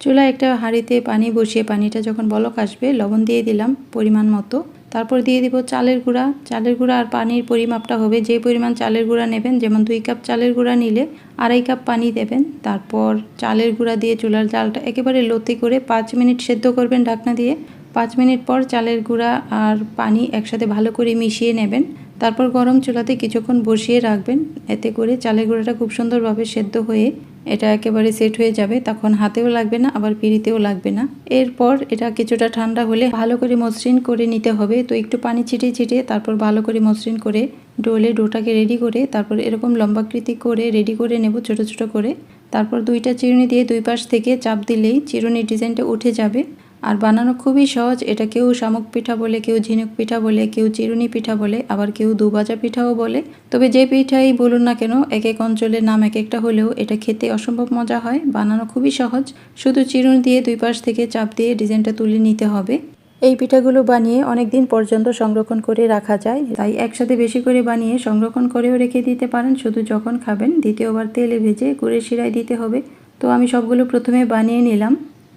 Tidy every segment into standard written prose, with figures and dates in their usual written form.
চুলায় একটা হাঁড়িতে পানি বসিয়ে পানিটা যখন বলক আসবে লবণ দিয়ে দিলাম পরিমাণ মতো। তারপর দিয়ে দিব চালের গুঁড়া। চালের গুঁড়া আর পানির পরিমাপটা হবে যে পরিমাণ চালের গুঁড়া নেবেন, যেমন 2 কাপ চালের গুঁড়া নিলে 2.5 কাপ পানি দেবেন। তারপর চালের গুঁড়া দিয়ে চুলার জালটা একেবারে লোতে করে 5 মিনিট সেদ্ধ করবেন ঢাকনা দিয়ে। 5 মিনিট পর চালের গুঁড়া আর পানি একসাথে ভালো করে মিশিয়ে নেবেন। তারপর গরম চুলাতে কিছুক্ষণ বসিয়ে রাখবেন, এতে করে চালের গুঁড়াটা খুব সুন্দরভাবে সেদ্ধ হয়ে এটা একেবারে সেট হয়ে যাবে। তখন হাতেও লাগবে না, আবার পিঁড়িতেও লাগবে না। এরপর এটা কিছুটা ঠান্ডা হলে ভালো করে মসৃণ করে নিতে হবে। তো একটু পানি ছিটিয়ে ছিটিয়ে তারপর ভালো করে মসৃণ করে ডোটাকে রেডি করে তারপর এরকম লম্বাকৃতি করে রেডি করে নেব ছোট ছোট করে। তারপর 2টা চিরুনি দিয়ে 2 পাশ থেকে চাপ দিলেই চিরুনির ডিজাইনটা উঠে যাবে। আর বানানো খুবই সহজ। এটা কেউ শামুক পিঠা বলে, কেউ ঝিনুক পিঠা বলে, কেউ চিরুনি পিঠা বলে, আবার কেউ দুভাজা পিঠাও বলে। তবে যে পিঠাই বলুন না কেন, এক এক অঞ্চলের নাম এক একটা হলেও এটা খেতে অসম্ভব মজা হয়। বানানো খুবই সহজ, শুধু চিরুনি দিয়ে 2 পাশ থেকে চাপ দিয়ে ডিজাইনটা তুলে নিতে হবে। এই পিঠাগুলো বানিয়ে অনেক দিন পর্যন্ত সংরক্ষণ করে রাখা যায়, তাই একসাথে বেশি করে বানিয়ে সংরক্ষণ করেও রেখে দিতে পারেন। শুধু যখন খাবেন দ্বিতীয়বার তেলে ভেজে গুড়ের শিরায় দিতে হবে। তো আমি সবগুলো প্রথমে বানিয়ে নিলাম।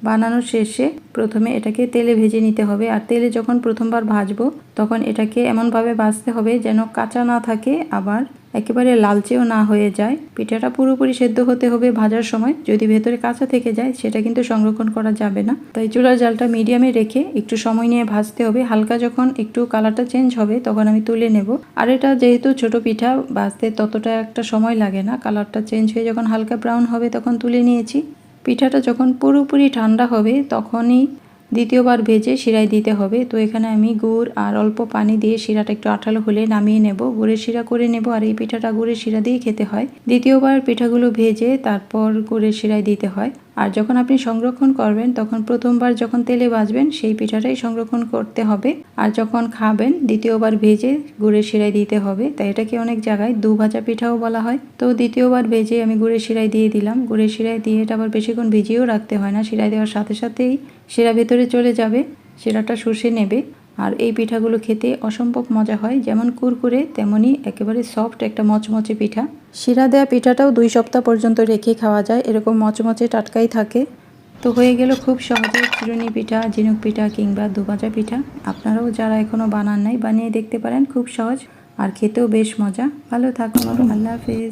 বানানোর শেষে প্রথমে এটাকে তেলে ভেজে নিতে হবে। আর তেলে যখন প্রথমবার ভাজবো তখন এটাকে এমনভাবে ভাজতে হবে যেন কাঁচা না থাকে, আবার একেবারে লালচেও না হয়ে যায়। পিঠাটা পুরোপুরি সেদ্ধ হতে হবে ভাজার সময়। যদি ভেতরে কাঁচা থেকে যায় সেটা কিন্তু সংরক্ষণ করা যাবে না। তাই চুলার জালটা মিডিয়ামে রেখে একটু সময় নিয়ে ভাজতে হবে। হালকা যখন একটু কালারটা চেঞ্জ হবে তখন আমি তুলে নেব। আর এটা যেহেতু ছোট পিঠা, ভাজতে ততটা একটা সময় লাগে না। কালারটা চেঞ্জ হয়ে যখন হালকা ব্রাউন হবে তখন তুলে নিয়েছি। পিঠাটা যখন পুরোপুরি ঠান্ডা হবে তখনই দ্বিতীয়বার ভেজে শিরায় দিতে হবে। তো এখানে আমি গুড় আর অল্প পানি দিয়ে শিরাটা একটু আঠালো হলে নামিয়ে নেব, গুড়ের শিরা করে নেব। আর এই পিঠাটা গুড়ের শিরা দিয়ে খেতে হয়। দ্বিতীয়বার পিঠাগুলো ভেজে তারপর গুড়ের শিরায় দিতে হয়। আর যখন আপনি সংরক্ষণ করবেন তখন প্রথমবার যখন তেলে ভাজবেন সেই পিঠাটাই সংরক্ষণ করতে হবে, আর যখন খাবেন দ্বিতীয়বার ভেজে গুড়ের শিরায় দিতে হবে। তাই এটাকে অনেক জায়গায় দুভাজা পিঠাও বলা হয়। তো দ্বিতীয়বার ভেজে আমি গুড়ের শিরায় দিয়ে দিলাম। গুড়ের শিরায় দিয়ে এটা আবার বেশিক্ষণ ভিজিয়েও রাখতে হয় না, শিরায় দেওয়ার সাথে সাথেই শিরা ভেতরে চলে যাবে, শিরাটা শুষে নেবে। আর এই পিঠাগুলো খেতে অসম্ভব মজা হয়, যেমন কুরকুরে তেমনি একেবারে সফট একটা মচমচে পিঠা। শিরা দেওয়া পিঠাটাও 2 সপ্তাহ পর্যন্ত রেখে খাওয়া যায়, এরকম মচমচে টাটকাই থাকে। তো হয়ে গেল খুব সহজে চিরুনি পিঠা, ঝিনুক পিঠা কিংবা দুভাজা পিঠা। আপনারাও যারা এখনও বানান নাই বানিয়ে দেখতে পারেন, খুব সহজ আর খেতেও বেশ মজা। ভালো থাকুন, আল্লাহ হাফেজ।